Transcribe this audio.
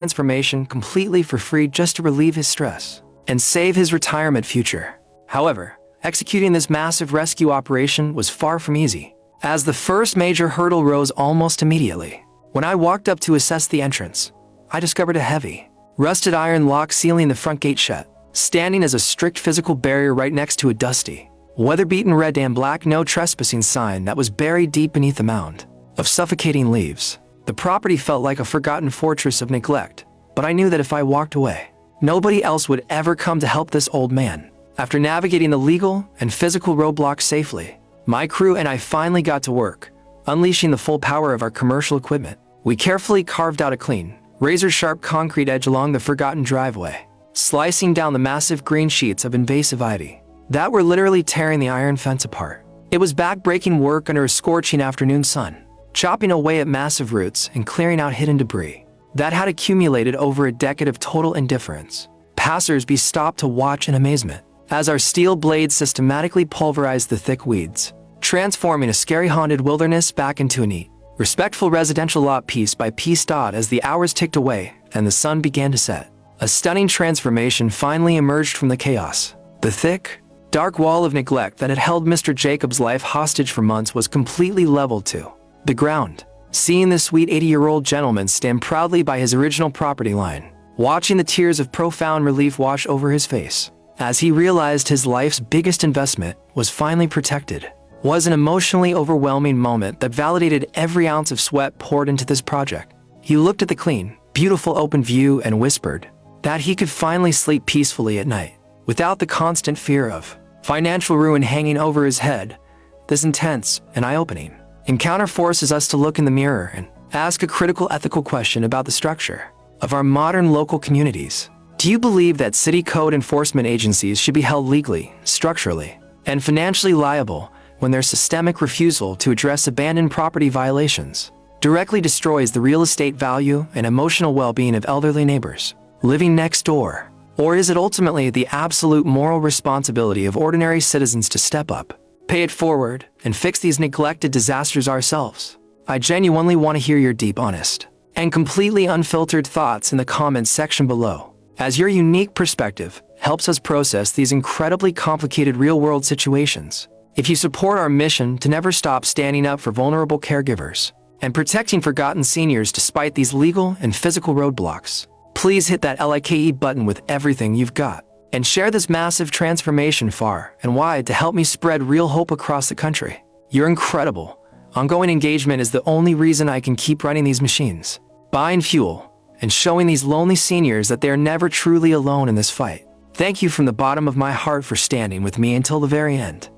transformation completely for free just to relieve his stress and save his retirement future. However, executing this massive rescue operation was far from easy, as the first major hurdle rose almost immediately. When I walked up to assess the entrance, I discovered a heavy, rusted iron lock sealing the front gate shut, standing as a strict physical barrier right next to a dusty, weather-beaten red and black no trespassing sign that was buried deep beneath a mound of suffocating leaves. The property felt like a forgotten fortress of neglect, but I knew that if I walked away, nobody else would ever come to help this old man. After navigating the legal and physical roadblocks safely, my crew and I finally got to work, unleashing the full power of our commercial equipment. We carefully carved out a clean, razor-sharp concrete edge along the forgotten driveway, slicing down the massive green sheets of invasive ivy that were literally tearing the iron fence apart. It was back-breaking work under a scorching afternoon sun, chopping away at massive roots and clearing out hidden debris that had accumulated over a decade of total indifference. Passers-by stopped to watch in amazement as our steel blades systematically pulverized the thick weeds, transforming a scary haunted wilderness back into a neat, respectful residential lot piece by piece. As the hours ticked away and the sun began to set, a stunning transformation finally emerged from the chaos. The thick, dark wall of neglect that had held Mr. Jacob's life hostage for months was completely leveled to the ground, seeing the sweet 80-year-old gentleman stand proudly by his original property line, watching the tears of profound relief wash over his face as he realized his life's biggest investment was finally protected, was an emotionally overwhelming moment that validated every ounce of sweat poured into this project. He looked at the clean, beautiful open view and whispered that he could finally sleep peacefully at night, without the constant fear of financial ruin hanging over his head. This intense and eye-opening encounter forces us to look in the mirror and ask a critical ethical question about the structure of our modern local communities. Do you believe that city code enforcement agencies should be held legally, structurally, and financially liable when their systemic refusal to address abandoned property violations directly destroys the real estate value and emotional well-being of elderly neighbors living next door? Or is it ultimately the absolute moral responsibility of ordinary citizens to step up, pay it forward, and fix these neglected disasters ourselves? I genuinely want to hear your deep, honest, and completely unfiltered thoughts in the comments section below, as your unique perspective helps us process these incredibly complicated real-world situations. If you support our mission to never stop standing up for vulnerable caregivers and protecting forgotten seniors despite these legal and physical roadblocks, please hit that like button with everything you've got and share this massive transformation far and wide to help me spread real hope across the country. Your incredible, ongoing engagement is the only reason I can keep running these machines, buying fuel, and showing these lonely seniors that they are never truly alone in this fight. Thank you from the bottom of my heart for standing with me until the very end.